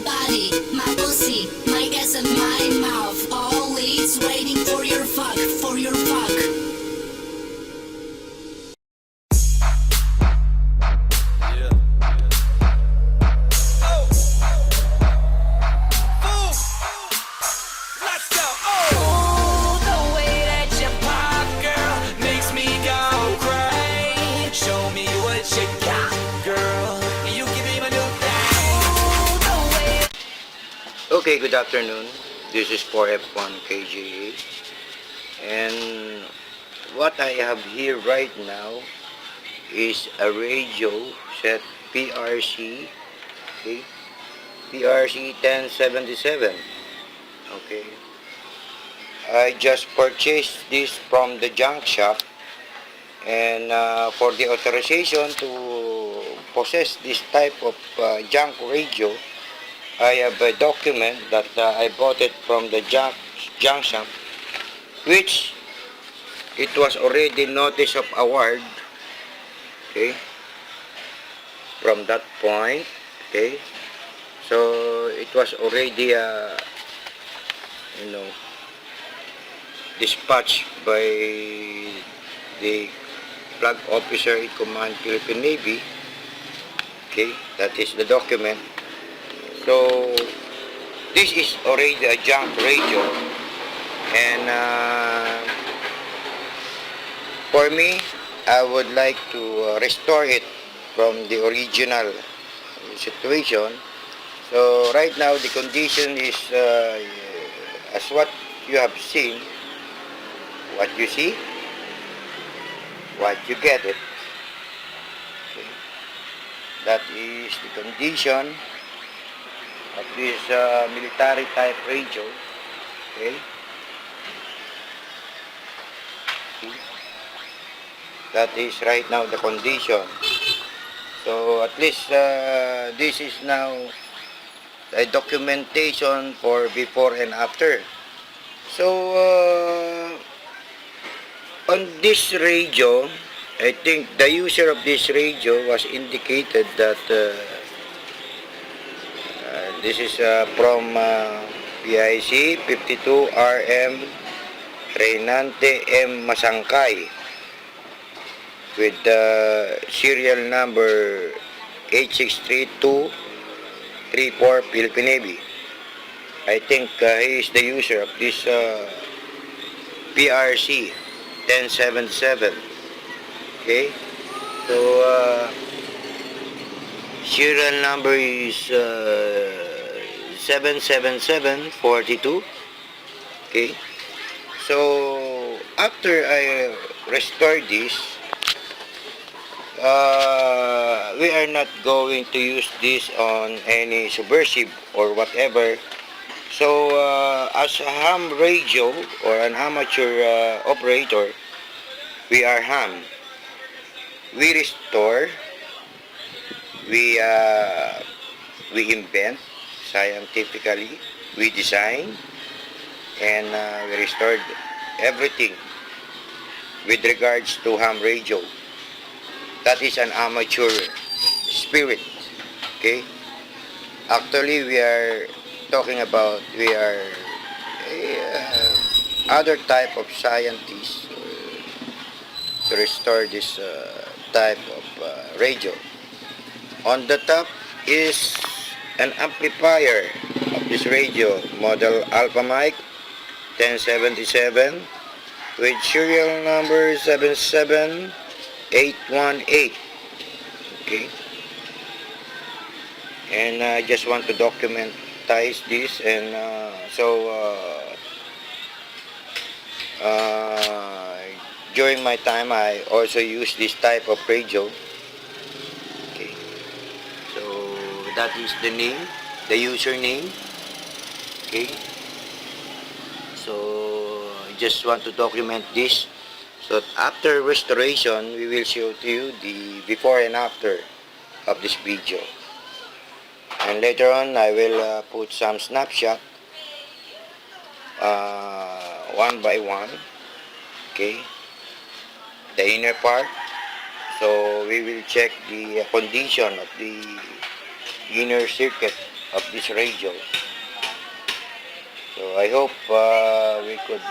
body, my pussy, my ass and my mouth. All it's waiting for your fuck, for your fuck. Okay, good afternoon. This is 4F1 KJA, and what I have here right now is a radio set PRC, okay, PRC 1077. Okay, I just purchased this from the junk shop, and for the authorization to possess this type of junk radio, I have a document that I bought it from the junk shop, which it was already notice of award, okay, from that point, okay, so it was already dispatched by the flag officer in command Philippine Navy, okay, that is the document. So this is already a junk radio, and for me, I would like to restore it from the original situation. So right now the condition is as what you have seen. What you see, what you get it. Okay. That is the condition of this military type radio. Okay. That is right now the condition. So at least this is now a documentation for before and after. So on this radio, I think the user of this radio was indicated that this is from PIC 52 RM Reynante M. Masangkay with the serial number 863234 Philippine Navy. I think he is the user of this PRC 1077. Okay, so serial number is 77742. Okay, so after I restore this, we are not going to use this on any subversive or whatever. So as a ham radio or an amateur operator, we are ham. We restore, we invent scientifically, we design, and we restored everything with regards to ham radio. That is an amateur spirit. Okay, actually we are talking about, we are other type of scientists to restore this type of radio. On the top is an amplifier of this radio, model Alpha Mic 1077 with serial number 77818. Okay, and I just want to documentize this, and during my time I also use this type of radio. Okay, so that is the name, the username. Okay, so I just want to document this, so after restoration we will show to you the before and after of this video, and later on I will put some snapshot one by one. Okay, the inner part, so we will check the condition of the inner circuit of this radio. So I hope we could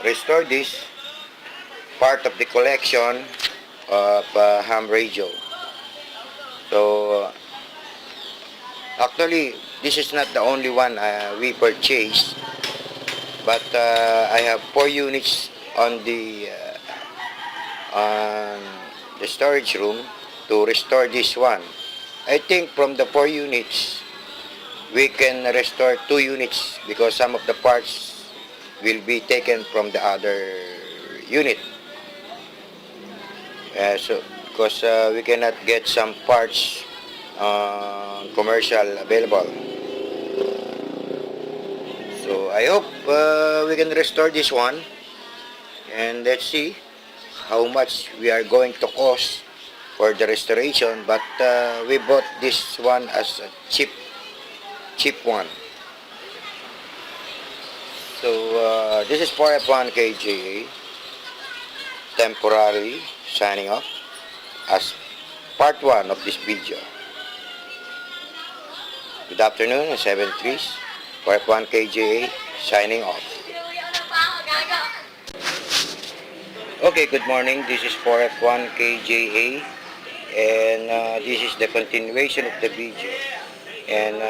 restore this part of the collection of ham radio. So actually, this is not the only one we purchased, but I have 4 units on the storage room to restore this one. I think from the 4 units, we can restore 2 units because some of the parts will be taken from the other unit. So because we cannot get some parts commercial available. So I hope we can restore this one, and let's see how much we are going to cost for the restoration. But we bought this one as a cheap one. So this is 4F1 KJA temporarily signing off as part 1 of this video. Good afternoon, 7-3, 4F1 KJA signing off. Okay, good morning. This is 4F1 KJA, and this is the continuation of the video. And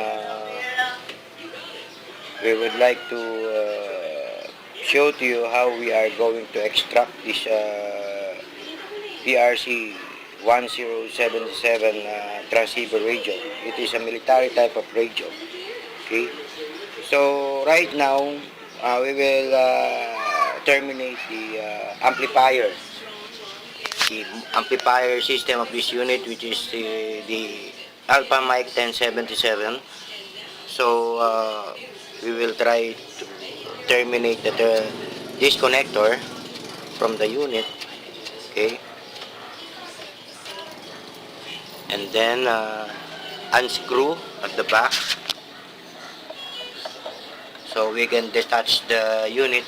we would like to show to you how we are going to extract this PRC 1077 transceiver radio. It is a military type of radio. Okay, so right now we will terminate the amplifier system of this unit, which is the Alpha Mic 1077. So we will try to terminate this connector from the unit. Okay, and then unscrew at the back so we can detach the unit.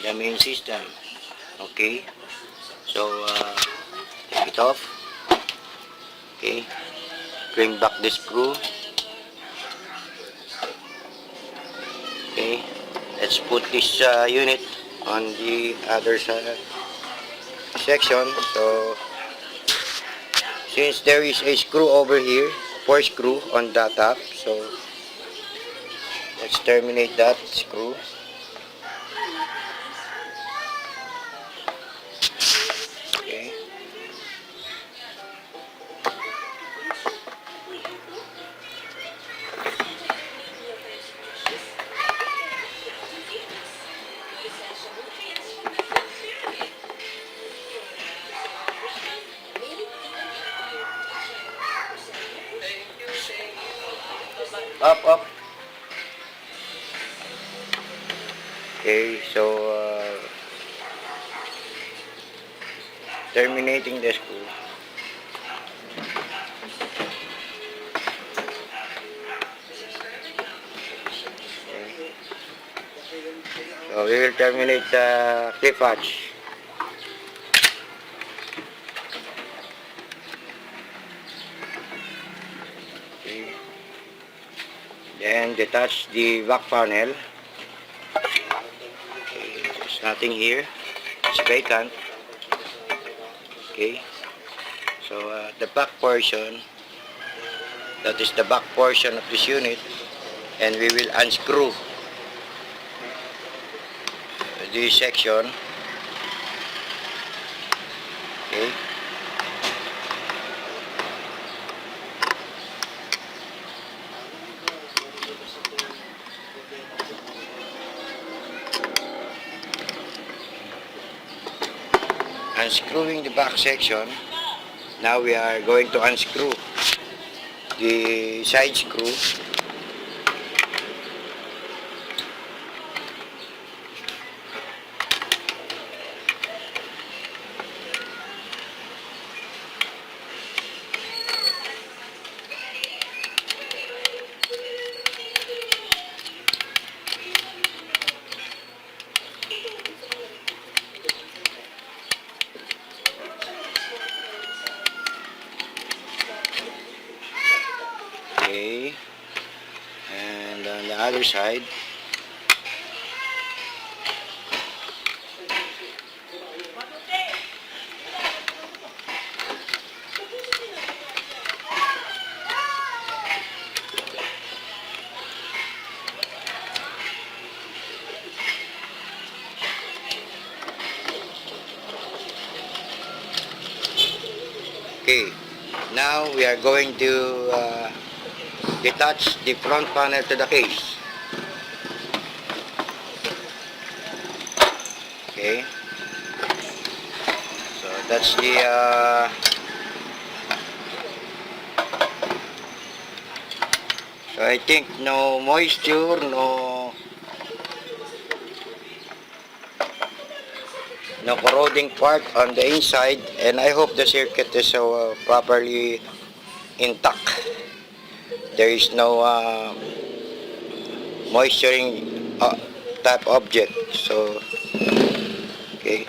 The main system. Okay, so take it off. Okay, bring back the screw. Okay, let's put this unit on the other section. So since there is a screw over here, 4 screw on the top, so let's terminate that screw. Okay, up. Okay, so terminating the screw. Okay. So we will terminate the clip hatch. Okay. Then detach the back panel. Okay, there's nothing here. It's vacant. Okay. So the back portion, that is the back portion of this unit, and we will unscrew this section. Okay. Unscrewing the back section. Now we are going to unscrew the side screw. other side. Okay, now we are going to detach the front panel to the case. Okay, so that's the so I think no moisture, no corroding part on the inside, and I hope the circuit is properly intact. There is no moisturing type object. So okay,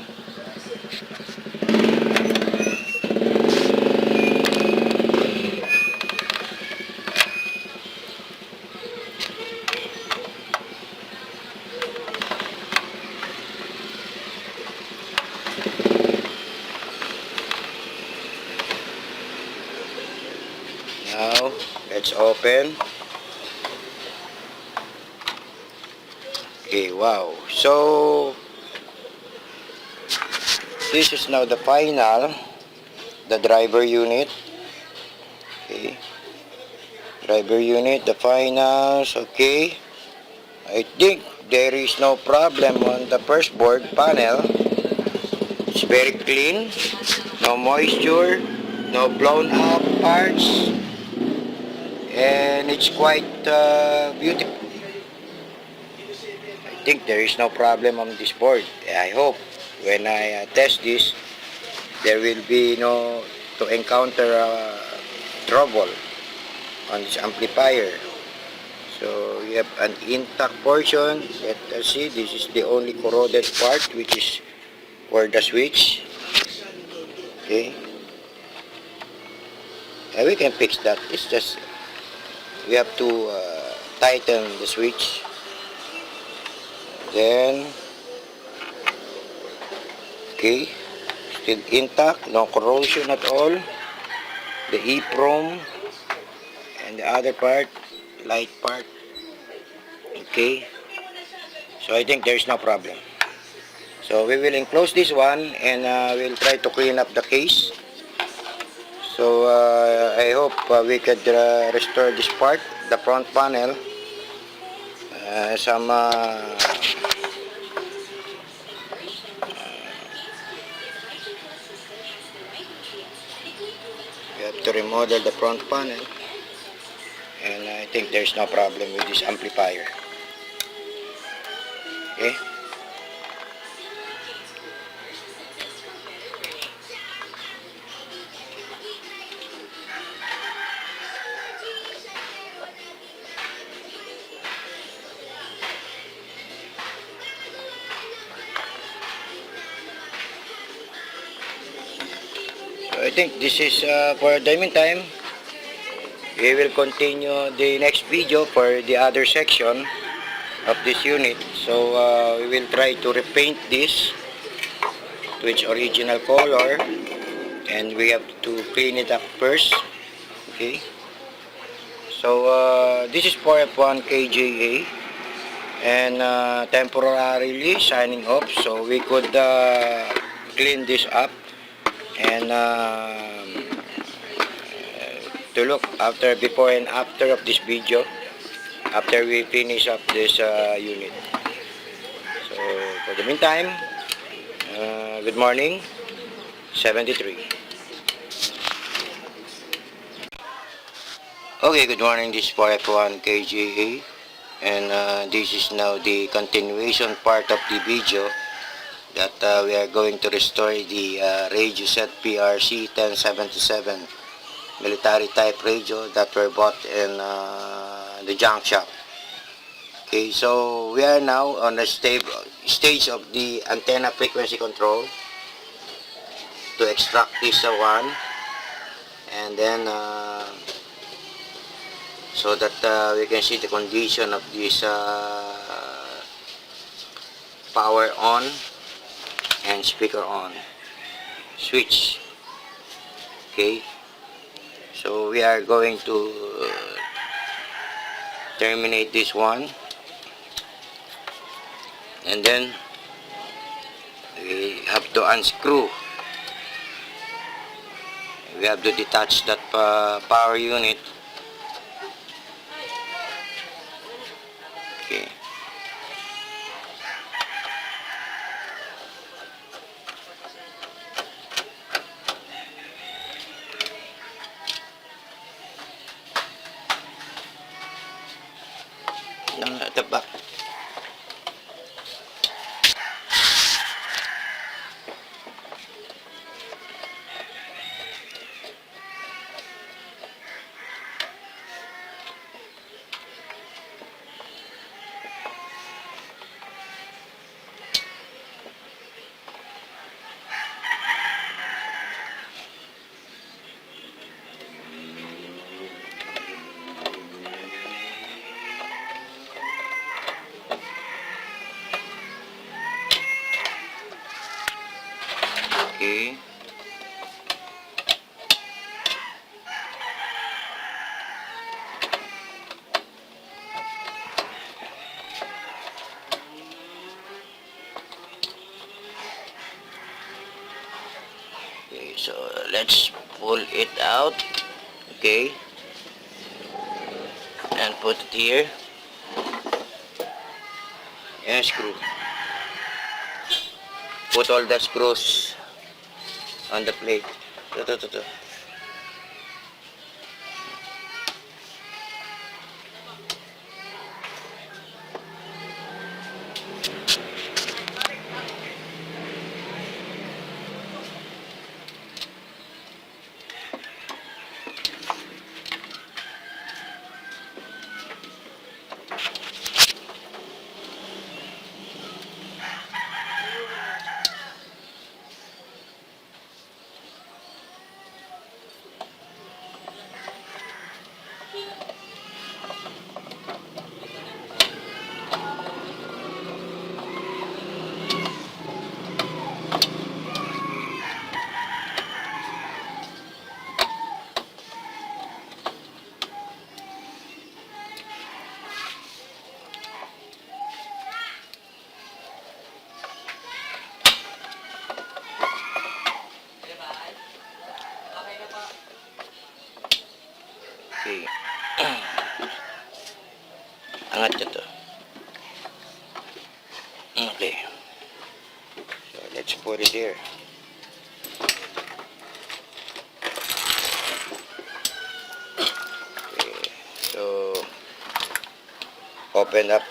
now let's open. Okay, wow. So this is now the final, the driver unit. Okay, driver unit, the finals. Okay, I think there is no problem on the first board panel. It's very clean, no moisture, no blown up parts, and it's quite beautiful. I think there is no problem on this board. I hope when I test this, there will be no to encounter trouble on this amplifier. So we have an intact portion. Let us see, this is the only corroded part, which is for the switch. Okay, and we can fix that. It's just we have to tighten the switch. Then okay, still intact, no corrosion at all. The EEPROM and the other part, light part. Okay, so I think there's no problem. So we will enclose this one, and we'll try to clean up the case. So I hope we could restore this part, the front panel. Some we have to remodel the front panel, and I think there's no problem with this amplifier. Okay, so I think this is for the meantime. We will continue the next video for the other section of this unit. So we will try to repaint this to its original color, and we have to clean it up first. Okay, so this is 4F1 KJA, and temporarily signing off, so we could clean this up and to look after, before and after of this video, after we finish up this unit. So for the meantime, good morning, 73. Okay, good morning, this is 4F1 KJA, and this is now the continuation part of the video that we are going to restore the Radioset PRC 1077 military type radio that were bought in the junk shop. Okay, so we are now on the stage of the antenna frequency control to extract this one, and then so that we can see the condition of this power on and speaker on switch. Okay, so we are going to terminate this one, and then we have to unscrew. We have to detach that power unit. Okay. At the back. Okay. Okay, so let's pull it out. Okay. And put it here. And screw. Put all the screws on the plate. Ito. Okay. Angat nyo to. Okay. So, let's put it here. Okay. So, open up.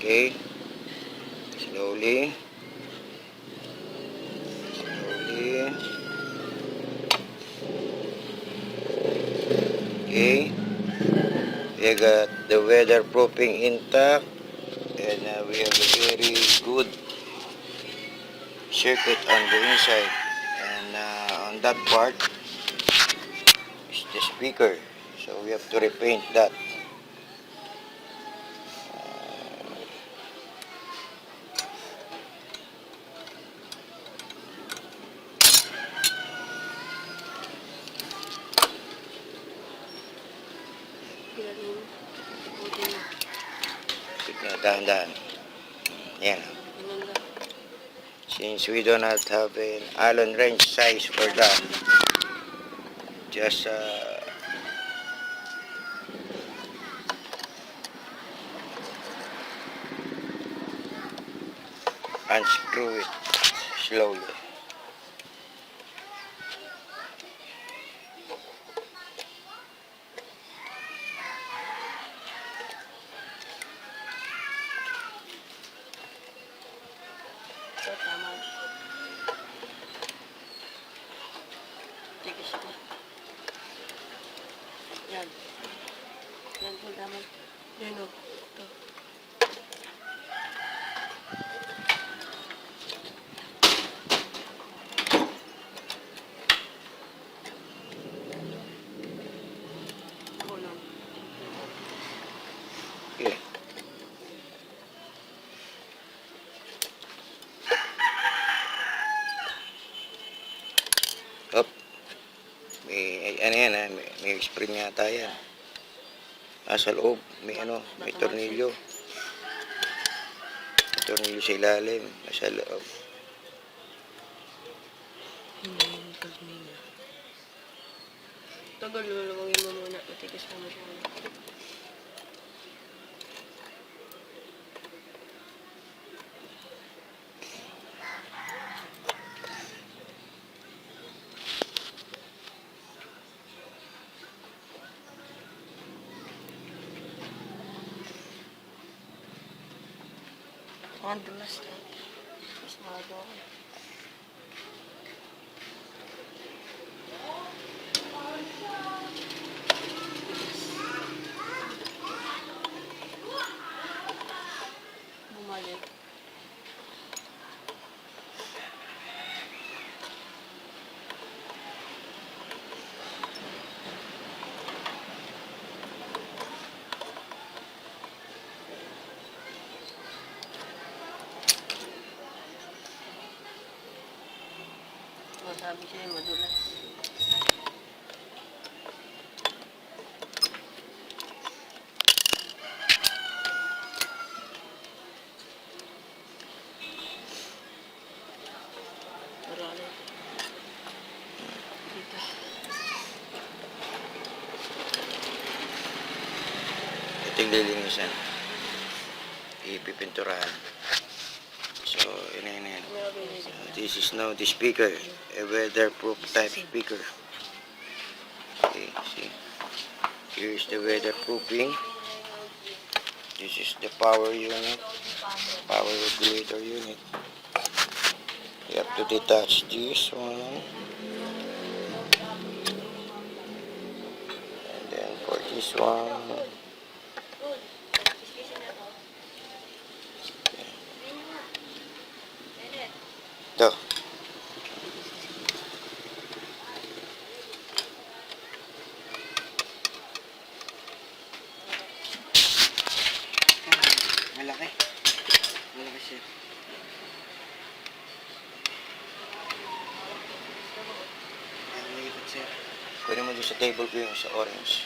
Okay. Slowly. Okay. We got the weatherproofing intact, and we have a very good circuit on the inside, and on that part is the speaker, so we have to repaint that. Galing. Buti na. Dahan-dahan. Yan. Ganun lang. Since we do not have an Allen wrench size for that, just unscrew it slowly. So, tama. Tigis ko. Yan. Yan po, tama. Yan o. Ito. Ako lang. Okay. Up. May ano yan, may spring yata yan. Sa loob, may tornilyo. May tornilyo sa ilalim, sa loob. Hindi yung kanina. Tagal, lulubangin mo muna. Matigas na mo siya. Ang dulas na. Mas mahaba ako. Bumalik. Sabi siya madulas. Marami. Dito. Ito yung lilinisan. Ipipinturahan. So, yun. This is now the speaker, a weatherproof type speaker. Okay, see. Here's the weatherproofing. This is the power unit, power regulator unit. You have to detach this one. And then for this one. Ito. Malaki. Malaki siya. Malipad siya. Pwede mo doon sa table ko yung sa orange.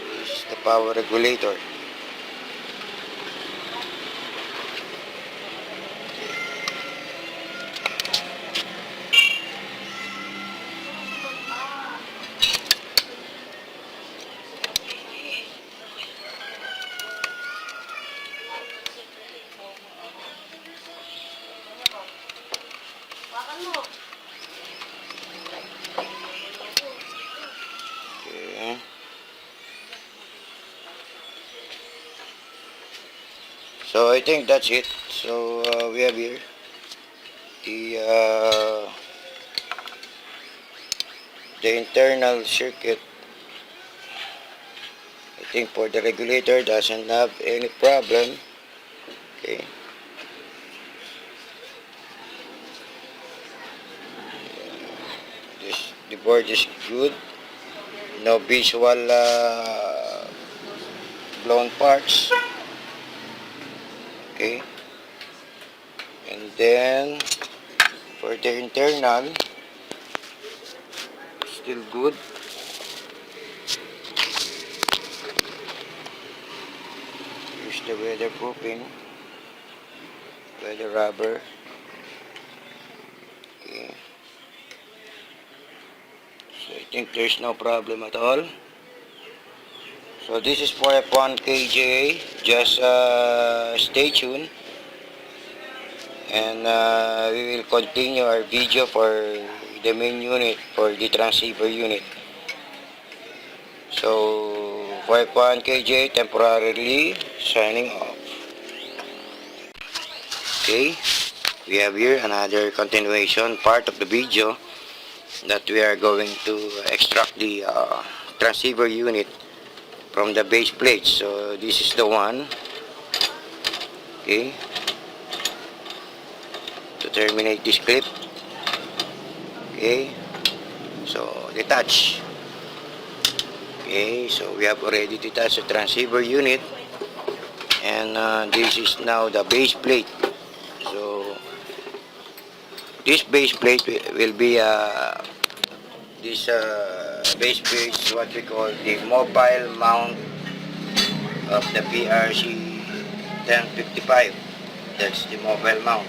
This is the power regulator. Okay. So I think that's it. So we have here the internal circuit. I think for the regulator doesn't have any problem. Okay. The board is good. No visual blown parts. Okay. And then for the internal, still good. Here's the weatherproofing, weather rubber. Okay. So I think there's no problem at all. So this is for F1 KJA. Just stay tuned. And we will continue our video for the main unit, for the transceiver unit. So for F1 KJ, temporarily signing off. Okay, we have here another continuation part of the video that we are going to extract the transceiver unit from the base plate. So this is the one. Okay, to terminate this clip. Okay, so detach. Okay, so we have already detached the transceiver unit, and this is now the base plate. So this base plate will be this base plate is what we call the mobile mount of the PRC 1055. That's the mobile mount.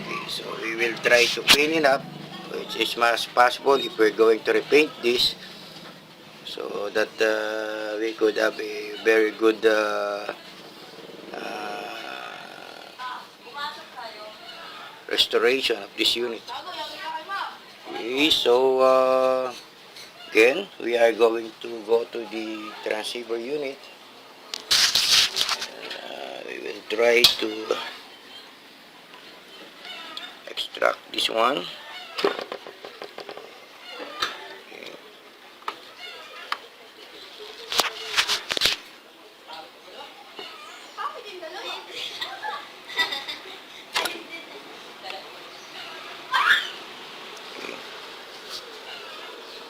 Okay, so we will try to clean it up, which is much possible if we're going to repaint this, so that we could have a very good restoration of this unit. Okay, so again, we are going to go to the transceiver unit. We will try to extract this one.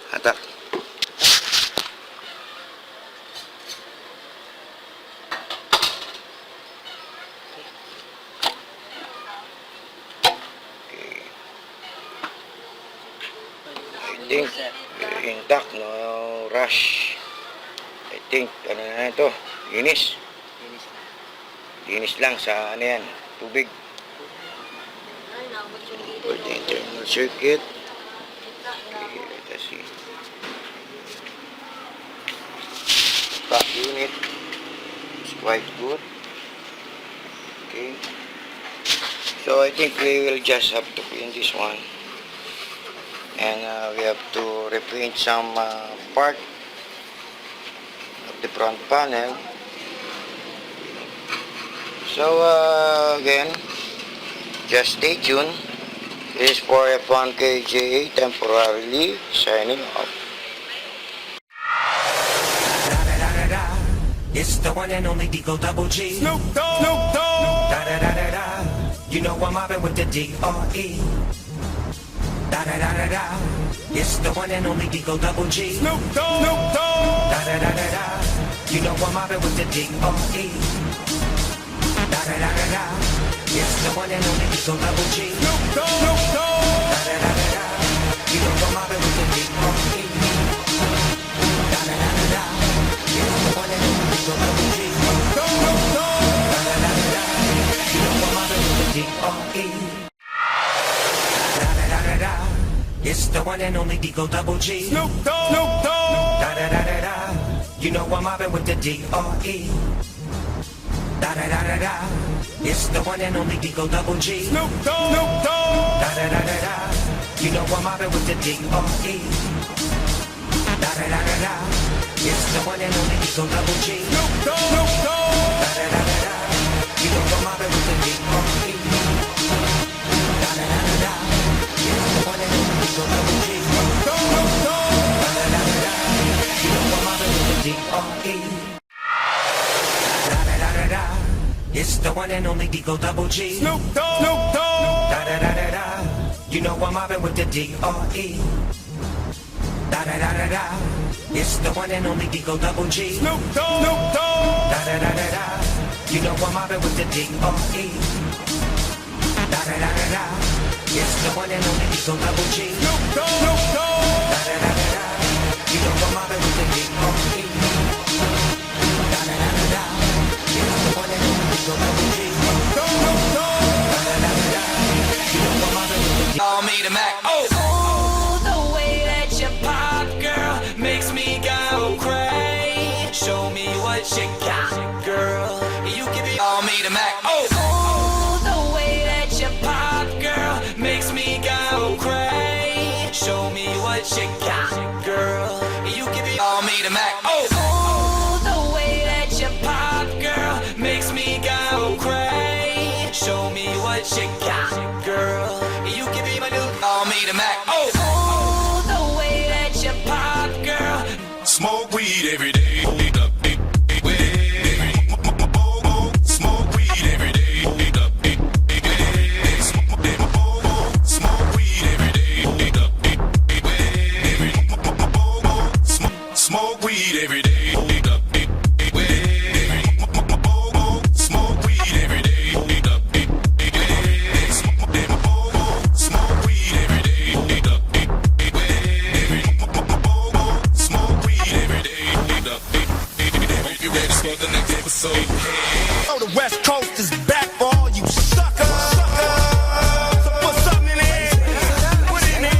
Hatak. I think intact, no rush. I think ano na ito, linis. Linis lang sa ano yan, tubig. For the internal circuit. Okay, let us see. Back unit is quite good. Okay. So I think we will just have to clean this one. And we have to repaint some part of the front panel. So again, just stay tuned. This is for F1 KJA, temporarily signing off. It's the one and only Digo Double G. Snoop Dogg. Snoop Dogg. Da da da da da. You know I'm mobbing with the D.R.E. Da da da da da. It's the one and only Digo Double G. Snoop Dogg. Snoop Dogg. Da da da da da. You know I'm mobbing with the D.R.E. Da da da da da. It's the one and only Digo Double G. Snoop Dogg. Snoop Dogg. Da da da da da. You know I'm mobbing with the D.R.E. Da da da da da. It's the one and only Digo Double G. Snoop Dogg. Snoop Dogg. Da da da da da. You know I'm mobbing with the D.R.E. Da da da da da. It's the one and only Digo Double G. Snoop Dogg. Snoop Dogg. Da da da da da. You know I'm mobbing with the D.R.E. Da da da da da. It's the one and only Digo Double G. Snoop Dogg. Snoop Dogg. Da da da da da. You know I'm mobbing with the D.R.E. Da da da da da. It's the one and only Digo Double G. Snoop Dogg. Snoop Dogg. Da da da da da. You know I'm mobbing with the D.R.E. Da da da da da. It's the one and only Digo Double G. Snoop Dogg. Snoop Dogg. Da da da da da. You know I'm mobbing with the D.R.E. D-R-E. Da-da-da-da-da. It's the one and only Digo Double G. Snoop Dogg. Snoop Dogg. Da-da-da-da-da. You know I'm mobbing with the D-R-E. Da-da-da-da-da. It's the one and only Digo Double G. Snoop Dogg. Snoop Dogg. Da-da-da-da-da. You know I'm mobbing with the D-R-E. Da-da-da-da-da. It's the one and only Digo Double G. Snoop Dogg. Snoop Dogg. Da-da-da-da-da. You know I'm mobbing with the D-R-E. Da-da-da-da-da. It's the one and only Digo Double G. Snoop Dogg. Da-da-da-da-da. You know I'm mobbing with the D-R-E. All me to Mac. Oh, the way that you pop, girl, makes me go crazy. Show me what you got, girl. You can be all me to Mac. Oh, the way that you pop, girl, makes me go crazy. Show me what you got, girl. You can be all me to Mac. Oh, the way that you pop, girl, makes me go crazy. Show me what you got, girl. You can be my new all me to Mac. Oh, the way that you pop, girl. Smoke weed every day. Smoke weed every day. Smoke weed every day. Smoke weed every day. Smoke weed every day. Smoke weed every day. Smoke weed every day. Hope you ready for the next episode. Oh, the West Coast is back for all you suckers. So put something in there. Put it in there.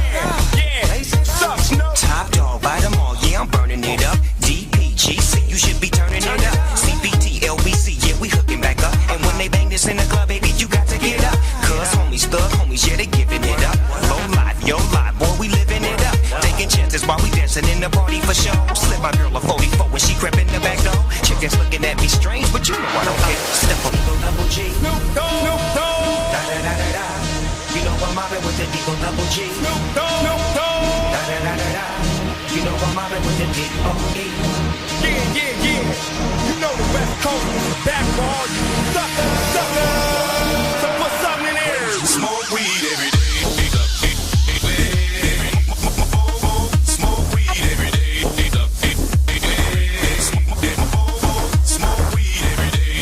Yeah. Suck, Snoop. Top dog, bite them all, yeah, I'm burning it up. DPGC, you should be turning it up. CPT, LBC, yeah, we hooking back up. And when they bang this in the club, baby, you got to get up. Cuz homies, thug homies, yeah, they giving it up. Low life, yo life, boy, we living it up. Taking chances while we dancing in the party for show. Slip my girl a 44 when she crept in the back door. Chickens looking at me strange, but you know I don't care. Step up, Digo Double G. Snoop Dogg. Snoop Dogg. Da-da-da-da-da. You know I'm mobbing with the Digo Double G. Snoop Dogg. Snoop Dogg. Da-da-da-da-da. You know I'm mobbing with the D-R-E. Yeah, yeah, yeah. You know the West Coast is back for all you suckers. So put something in there. Smoke weed every day. Smoke weed every day. Smoke weed every day.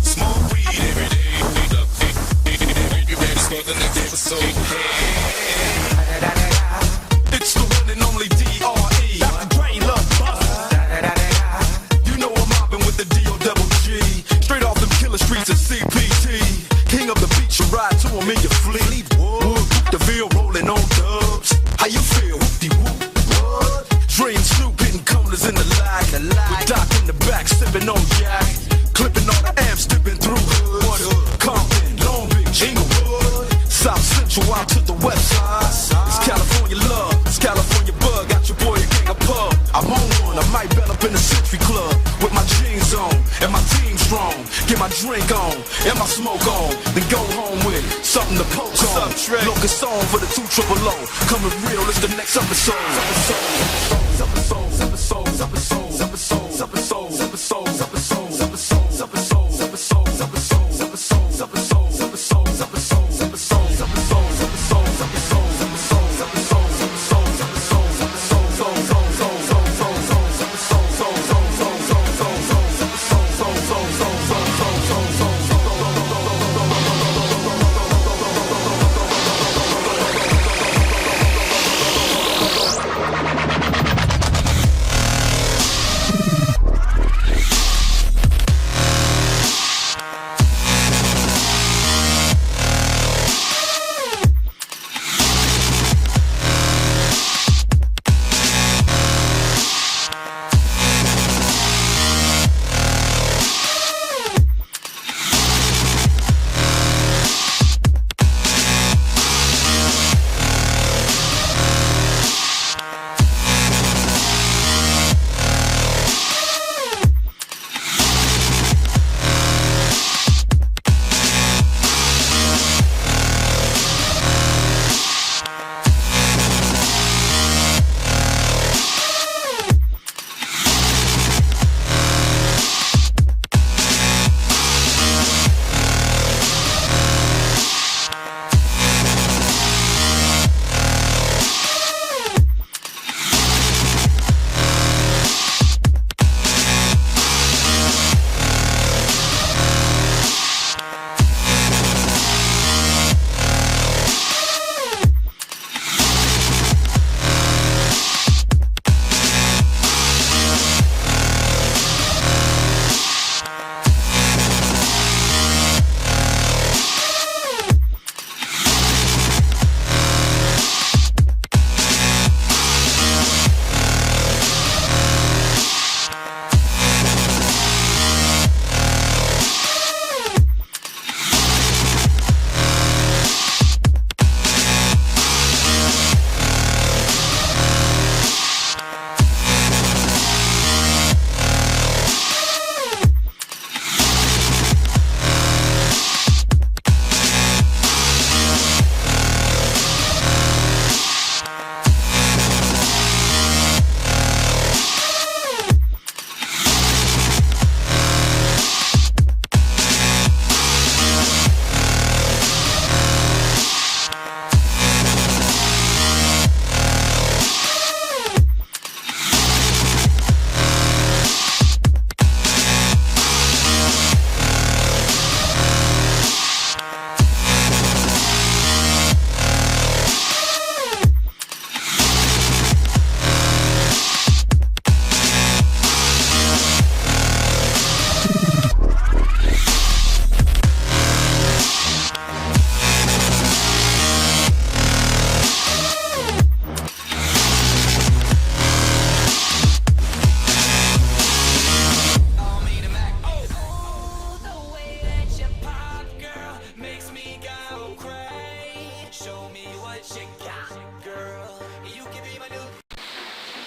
Smoke weed every day. You ready for the next episode? It's the one and only D.R.E. Dr. Dre, Love Buster. You know I'm mobbing with the D.O.G. Straight off them killer streets of CPT. King of the beach, you ride to him in your fleet. Wood, the Ville rolling on dubs. How you feel? Whoop-de-whoop. What? Dre and Snoop hitting corners in the lag. With Doc in the back, sipping on yak. Clipping all the amps, dipping through hoods. Compton, Long Beach, Inglewood. South Central out to the west side. It's California love, it's California bug. Got your boy a gang of pub. I'm on one, I might bet up in the Century Club. With my jeans on, and my team strong. Get my drink on, and my smoke on. Then go home with something to poke on. Locust song for the 2 triple O. Coming real, it's the next episode.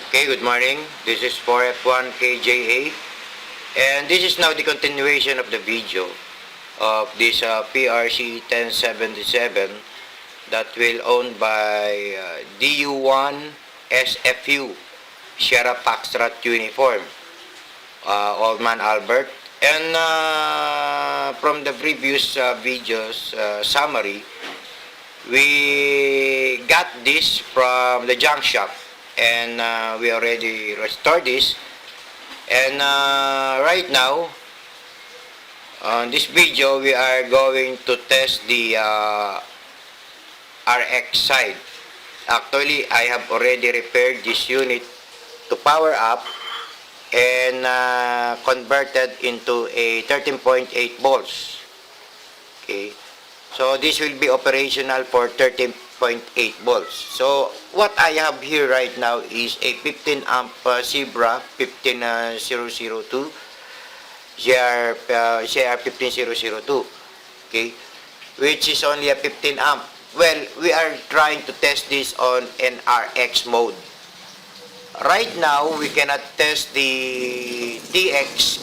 Okay, good morning. This is 4F1 KJA, and this is now the continuation of the video of this PRC 1077 that will owned by DU1 SFU Sierra Foxtrot Uniform, Old Man Albert. And from the previous videos summary, we got this from the junk shop, and we already restored this. And right now, on this video, we are going to test the RX side. Actually, I have already repaired this unit to power up and converted into a 13.8 volts. Okay, so this will be operational for 13.8 volts. So what I have here right now is a 15 amp Zebra 15002 CR 15002, okay, which is only a 15 amp. Well, we are trying to test this on an RX mode. Right now, we cannot test the TX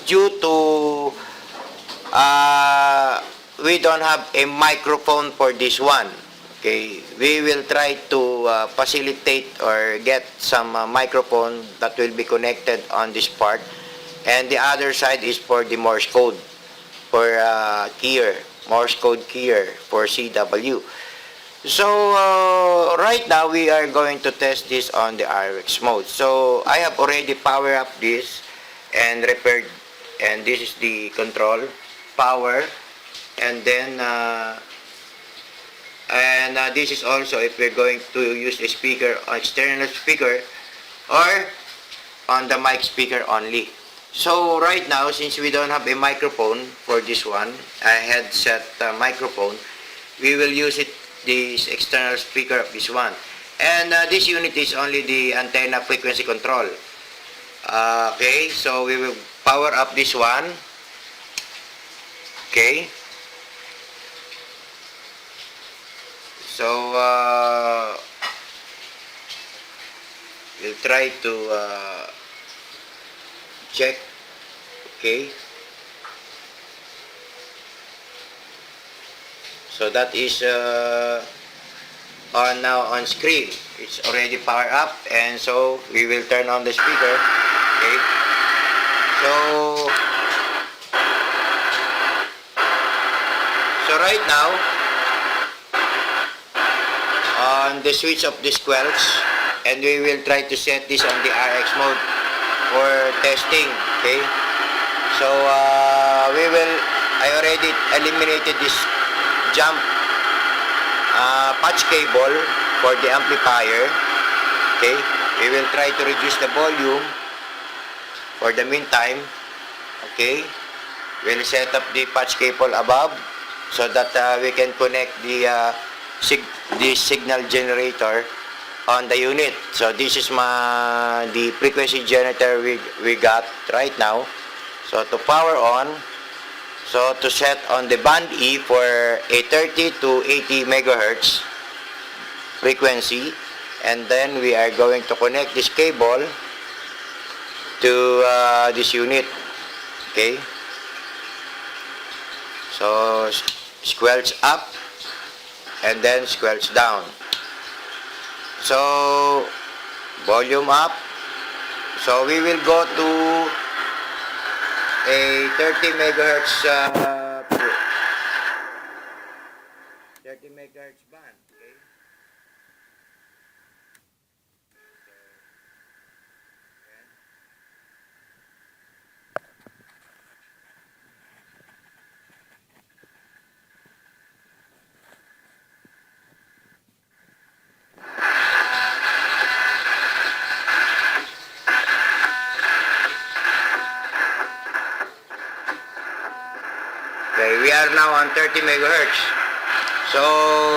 due to we don't have a microphone for this one. Okay, we will try to facilitate or get some microphone that will be connected on this part, and the other side is for the Morse code for keyer, Morse code keyer for CW. So right now we are going to test this on the RX mode. So I have already powered up this and repaired, and this is the control power, and then this is also if we're going to use a speaker, external speaker, or on the mic speaker only. So right now, since we don't have a microphone for this one, a headset microphone, we will use it this external speaker of this one. And this unit is only the antenna frequency control. Okay, so we will power up this one. Okay, so we'll try to check. Okay, so that is on now on screen. It's already powered up, and so we will turn on the speaker. Okay, so right now on the switch of the squelch, and we will try to set this on the RX mode for testing. Okay, so I already eliminated this jump patch cable for the amplifier. Okay, we will try to reduce the volume for the meantime. Okay, we'll set up the patch cable above so that we can connect the signal generator on the unit. So this is the frequency generator we got right now. So to power on, so to set on the band E for a 30 to 80 megahertz frequency, and then we are going to connect this cable to this unit. Okay, so squelch up and then squelch down. So volume up. So we will go to a 30 megahertz 30 megahertz band. Okay, we are now on 30 megahertz. So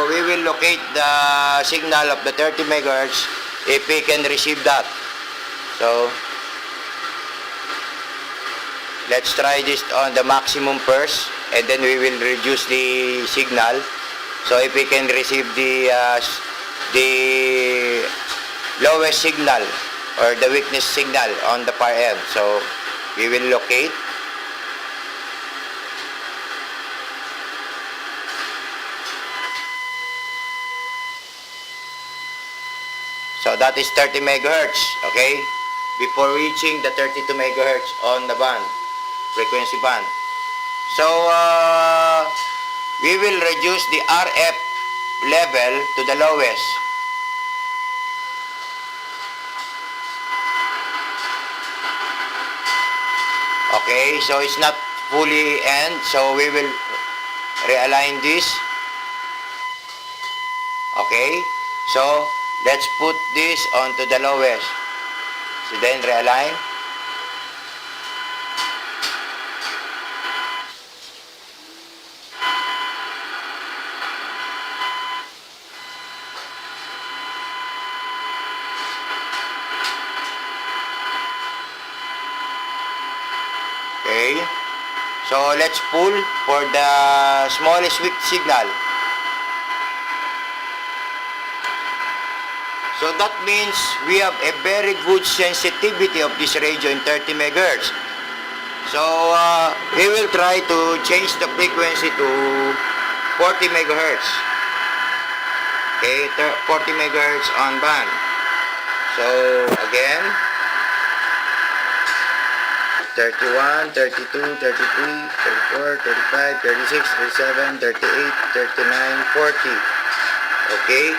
we will locate the signal of the 30 megahertz if we can receive that. So let's try this on the maximum first, and then we will reduce the signal. So if we can receive the lowest signal or the weakness signal on the far end. So we will locate. So that is 30 megahertz, okay? Before reaching the 32 megahertz on the band, frequency band. So we will reduce the RF level to the lowest. Okay, so it's not fully end, so we will realign this. Okay, so let's put this onto the lowest. So then realign. Okay, so let's pull for the smallest weak signal. So that means we have a very good sensitivity of this radio in 30 megahertz. So we will try to change the frequency to 40 megahertz. Okay, 40 megahertz on band. So again, 31, 32, 33, 34, 35, 36, 37, 38, 39, 40. Okay,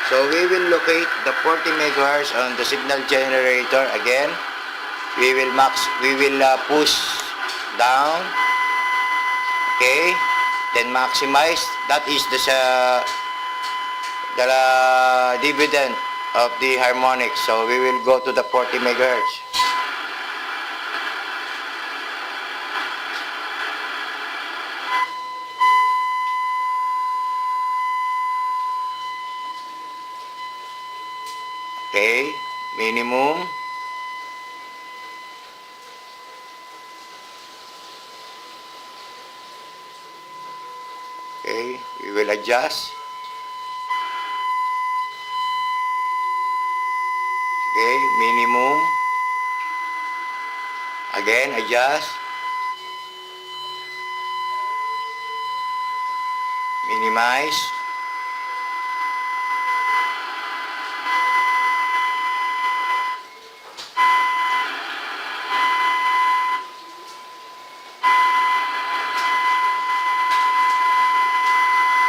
so we will locate the 40 megahertz on the signal generator. Again, we will push down. Okay, then maximize. That is the dividend of the harmonics. So we will go to the 40 megahertz. Okay, minimum. Okay, we will adjust. Okay, minimum. Again, adjust. Minimize.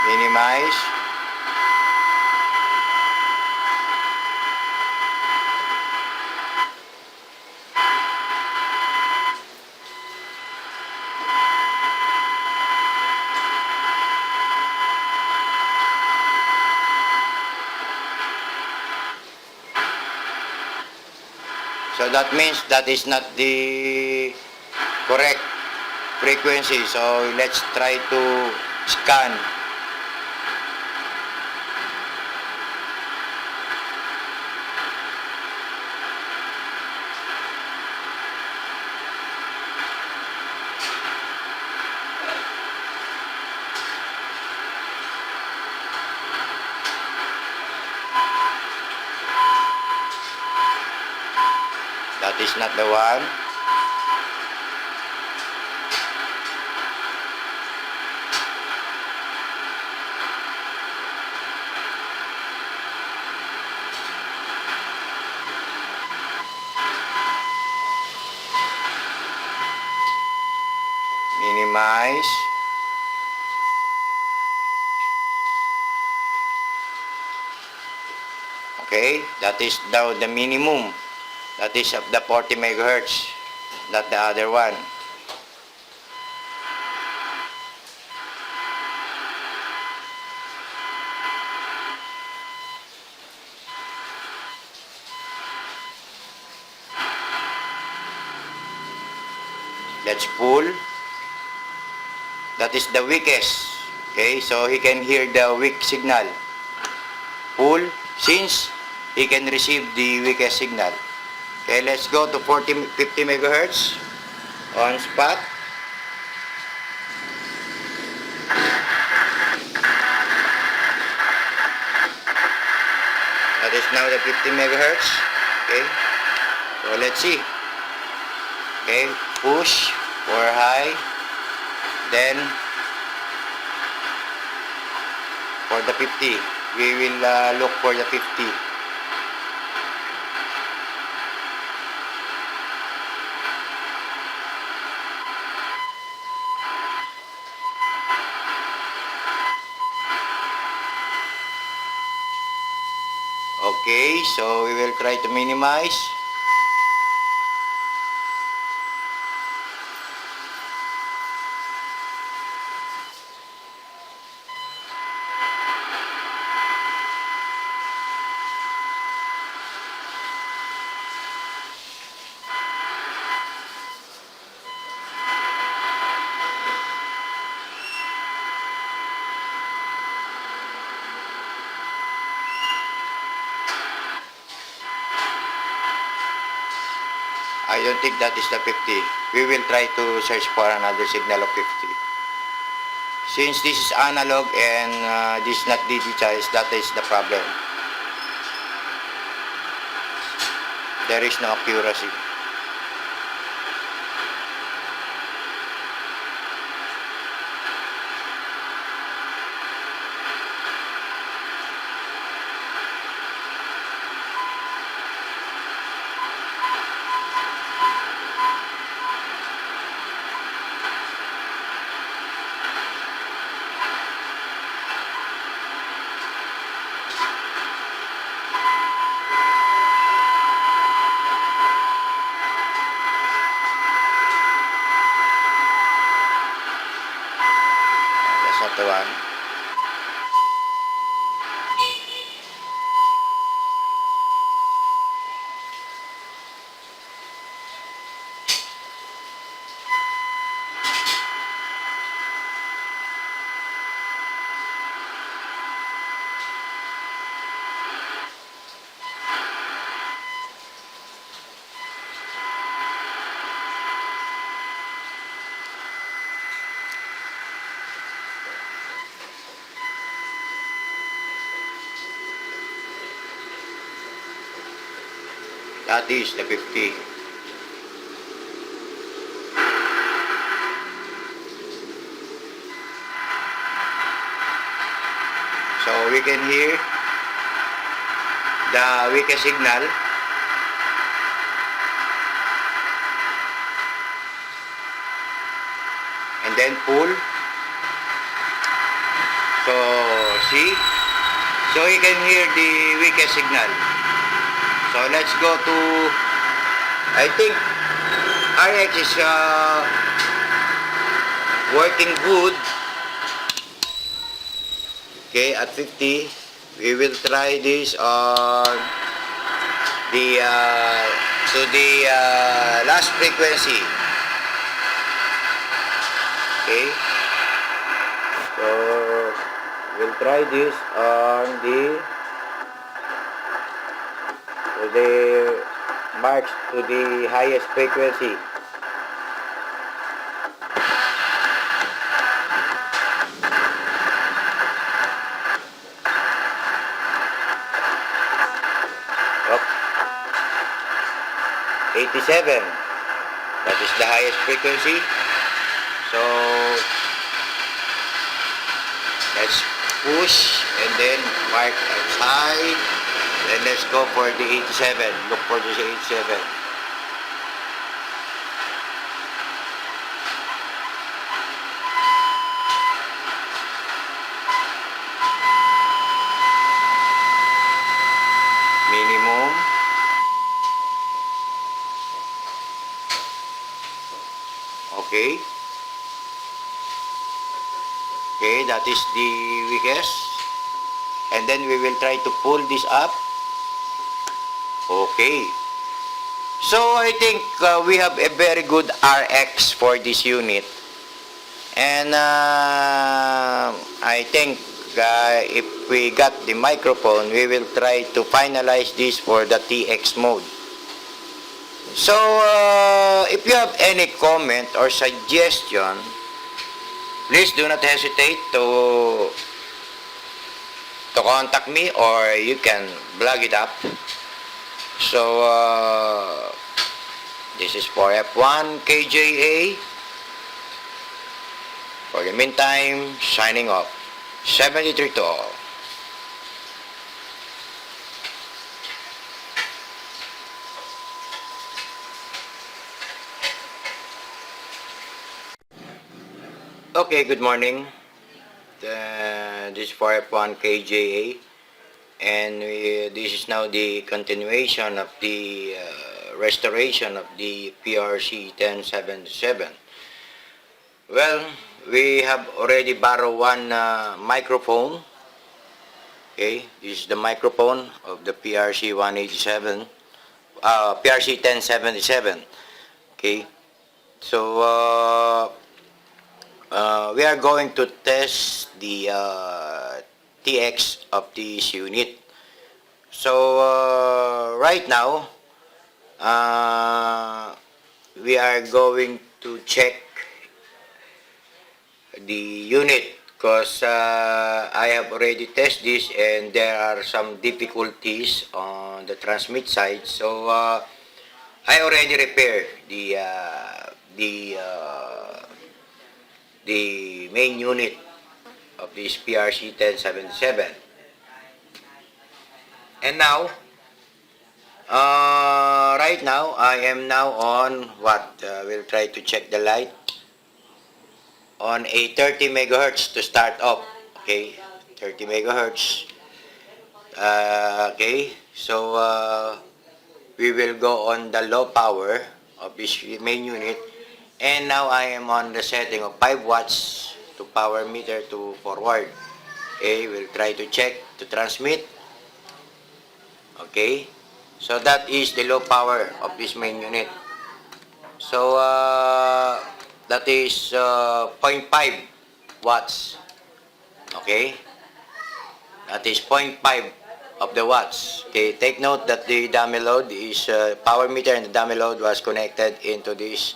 Minimize. So that means that is not the correct frequency. So let's try to scan. That is not the one. Minimize. Okay, that is now the minimum. That is of the 40 megahertz, not the other one. Let's pull. That is the weakest. Okay, so he can hear the weak signal. Pull, since he can receive the weakest signal. Okay, let's go to 50 megahertz on spot. That is now the 50 megahertz. Okay. So let's see. Okay, push for high, then for the 50, we will look for the 50. Okay, so we will try to minimize. I don't think that is the 50. We will try to search for another signal of 50. Since this is analog and this is not digitized, that is the problem. There is no accuracy. That's not the one. That is the 50. So we can hear the weakest signal. And then pull. So see? So you can hear the weakest signal. So let's go to, I think RX is working good. Okay, at 50, we will try this on the to the last frequency. Okay, so we'll try this on the marks to the highest frequency. Up. 87. That is the highest frequency. So let's push and then mark as high. Then let's go for the 87. Look for the 87. Minimum. Okay. Okay, that is the weakest. And then we will try to pull this up. Okay. So I think we have a very good RX for this unit. And I think if we got the microphone, we will try to finalize this for the TX mode. So if you have any comment or suggestion, please do not hesitate to contact me, or you can blog it up. So This is for F1 KJA. For the meantime, signing off. 73 to all. Okay, good morning. This is for F1 KJA, and this is now the continuation of the restoration of the PRC 1077. Well, we have already borrowed one microphone. Okay, this is the microphone of the PRC 187, PRC 1077. Okay, so we are going to test the TX of this unit. So right now, we are going to check the unit because I have already tested this and there are some difficulties on the transmit side. So I already repaired the main unit of this PRC 1077. And now, right now, I am now on what? We'll try to check the light. On a 30 megahertz to start off. Okay, 30 megahertz. Okay, so we will go on the low power of this main unit. And now I am on the setting of 5 watts to power meter to forward. Okay, we'll try to check to transmit. Okay, so that is the low power of this main unit. So that is 0.5 watts. Okay, that is 0.5 of the watts. Okay, take note that the dummy load is power meter and the dummy load was connected into this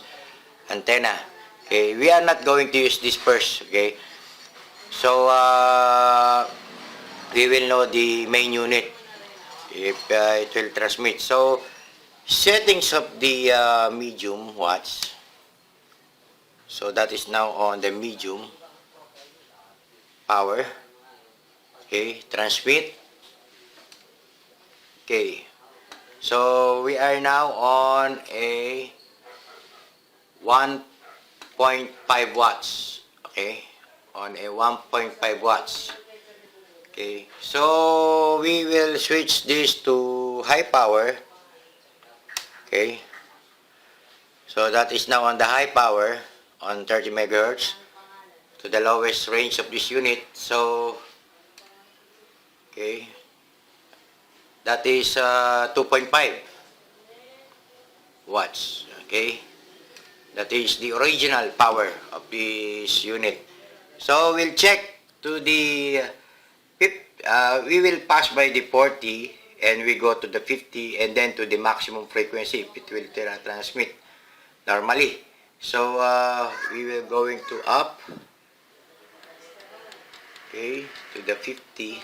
antenna. Okay, we are not going to use this first. Okay, so we will know the main unit if it will transmit. So settings of the medium watts. So that is now on the medium power. Okay, transmit. Okay, so we are now on a 1.5 watts. Okay, on a 1.5 watts. Okay, so we will switch this to high power. Okay, so that is now on the high power on 30 megahertz to the lowest range of this unit. So okay, that is 2.5 watts. Okay, that is the original power of this unit. So we'll check to the we will pass by the 40 and we go to the 50 and then to the maximum frequency if it will transmit normally. So we will going to up, okay, to the 50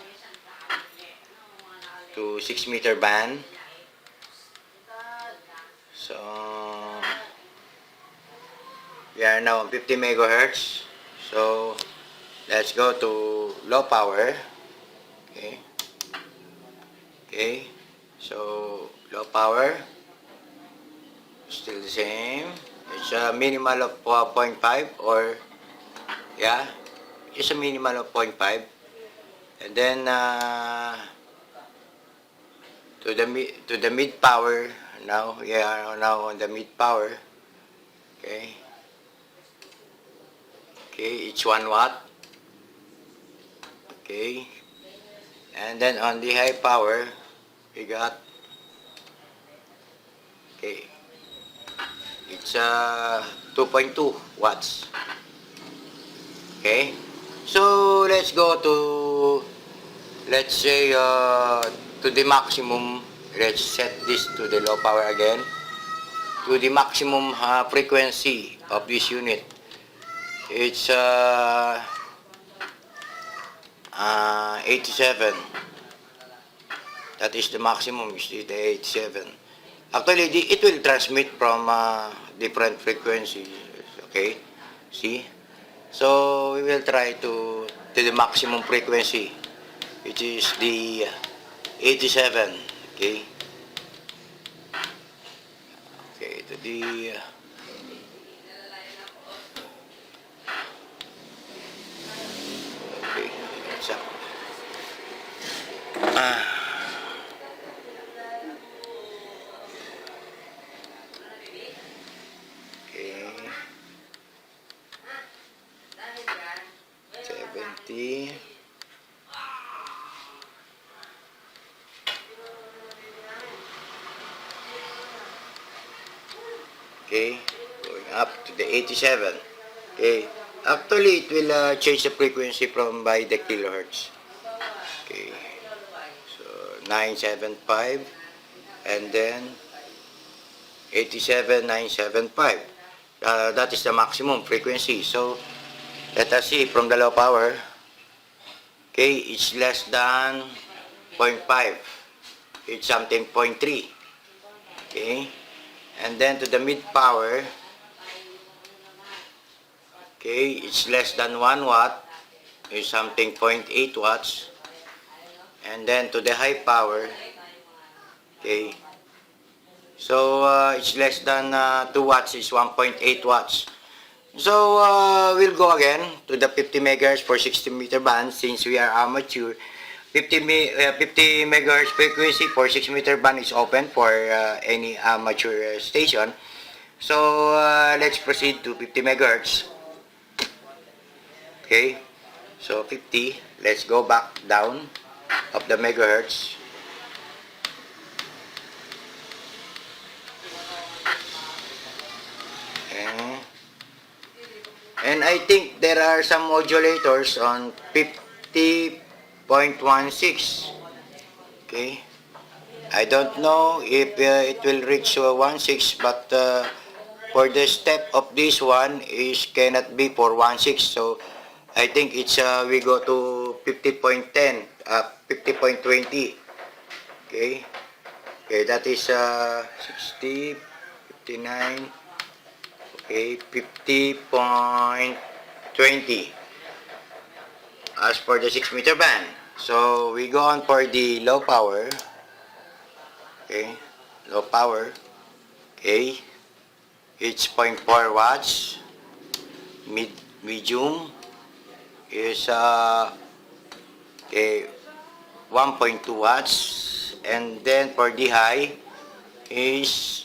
to 6 meter band. So we are now on 50 megahertz. So let's go to low power. Okay, okay, so low power, still the same. It's a minimal of 0.5 or yeah, it's a minimal of 0.5. And then to the mid power. Now we are now on the mid power. Okay, okay, it's 1 watt. Okay, and then on the high power we got, okay, it's 2.2 watts. Okay, so let's go to, let's say to the maximum. Let's set this to the low power again, to the maximum frequency of this unit. It's 87. That is the maximum, is the 87. Actually, it will transmit from different frequencies. Okay? See? So, we will try to the maximum frequency, which is the 87. Okay? Okay, to the... okay, so... Okay. 70. Okay, going up to the 87. Okay, actually it will change the frequency from by the kilohertz. Okay, so 975 and then 87975. That is the maximum frequency. So let us see from the low power. Okay, it's less than 0.5. It's something 0.3. Okay, and then to the mid power. Okay, it's less than 1 watt. It's something 0.8 watts. And then to the high power. Okay, so it's less than 2 watts. It's 1.8 watts. So we'll go again to the 50 megahertz for 60 meter band since we are amateur. 50 megahertz frequency for 6 meter band is open for any amateur station. So let's proceed to 50 megahertz. Okay, so 50. Let's go back down of the megahertz. And I think there are some modulators on 50.16. Okay, I don't know if it will reach 16, but for the step of this one is cannot be for 16. So I think it's we go to 50.10, 50.20. Okay, okay, that is 60, 59. Okay, 50.20 as for the 6 meter band. So we go on for the low power. Okay, low power. Okay, it's 0.4 watts. Medium is okay, 1.2 watts, and then for the high is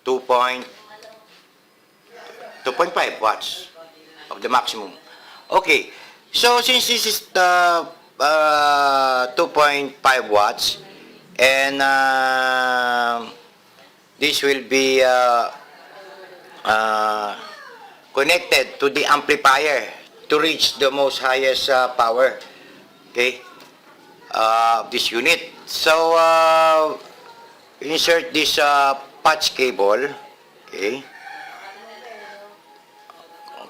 2.5 watts of the maximum. Okay, so since this is the 2.5 watts and this will be connected to the amplifier to reach the most highest power, okay, this unit. So insert this patch cable. Okay,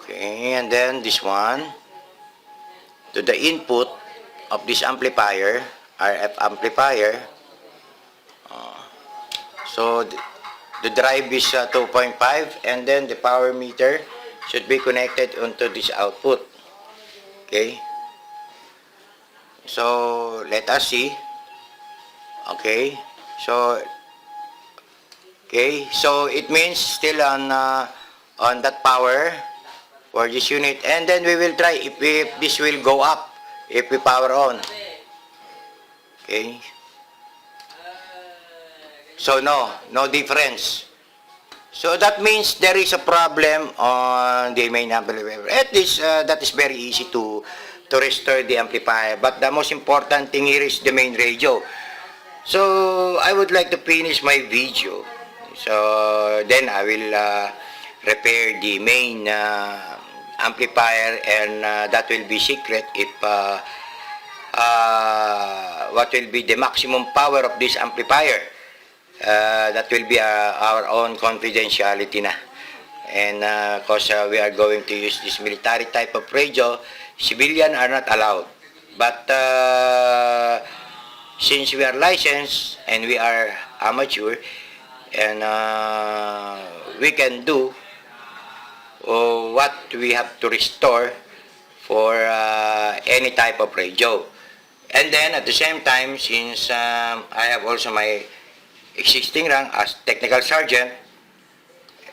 okay, and then this one to the input of this amplifier, RF amplifier. So the drive is 2.5, and then the power meter should be connected onto this output. Okay, so let us see. Okay, so it means still on that power for this unit, and then we will try if this will go up if we power on. Okay, so no difference. So that means there is a problem on the main amplifier. At least that is very easy to restore the amplifier. But the most important thing here is the main radio. So I would like to finish my video. So then I will repair the main amplifier, and that will be secret if what will be the maximum power of this amplifier. That will be our own confidentiality na. And because we are going to use this military type of radio, civilian are not allowed. But since we are licensed and we are amateur, and we can do what we have to restore for any type of radio. And then at the same time, since I have also my existing rank as technical sergeant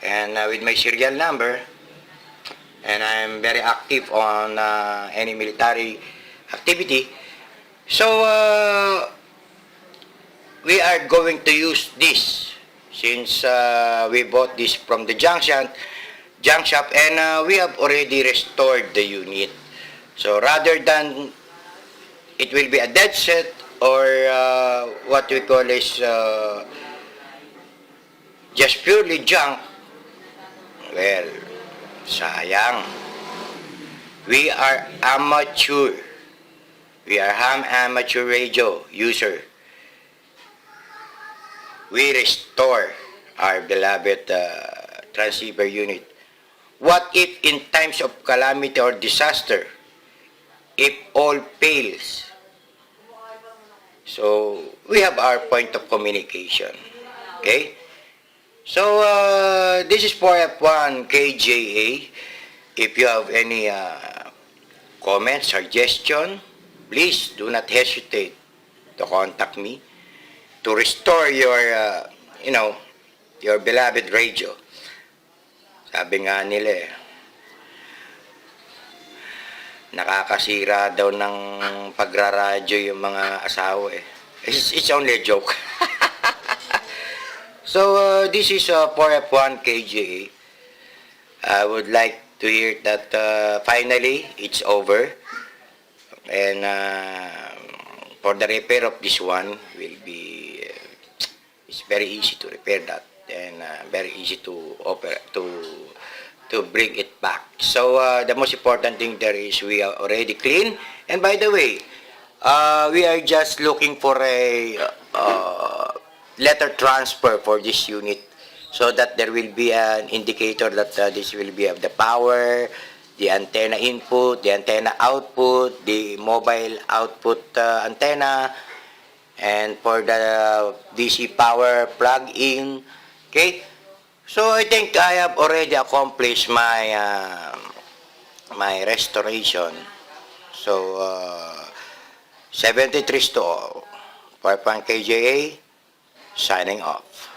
and with my serial number, and I'm very active on any military activity, so we are going to use this since we bought this from the junk shop, and we have already restored the unit. So rather than it will be a dead set or what we call is just purely junk, well, sayang. We are amateur. We are amateur radio user. We restore our beloved transceiver unit. What if in times of calamity or disaster, if all fails? So, we have our point of communication. Okay? So, this is for F1 KJA. If you have any comment, suggestion, please do not hesitate to contact me to restore your, your beloved radio. Sabi nga nila nakakasira daw ng pagraradyo yung mga asawa eh. It's only a joke. So, this is for F1 KJA. I would like to hear that finally it's over. And for the repair of this one will be, it's very easy to repair that. And very easy to bring it back. So the most important thing there is we are already clean. And by the way, we are just looking for a letter transfer for this unit, so that there will be an indicator that this will be of the power, the antenna input, the antenna output, the mobile output antenna, and for the DC power plug-in. Okay, so I think I have already accomplished my my restoration. So 73 to all. 5.KJA signing off.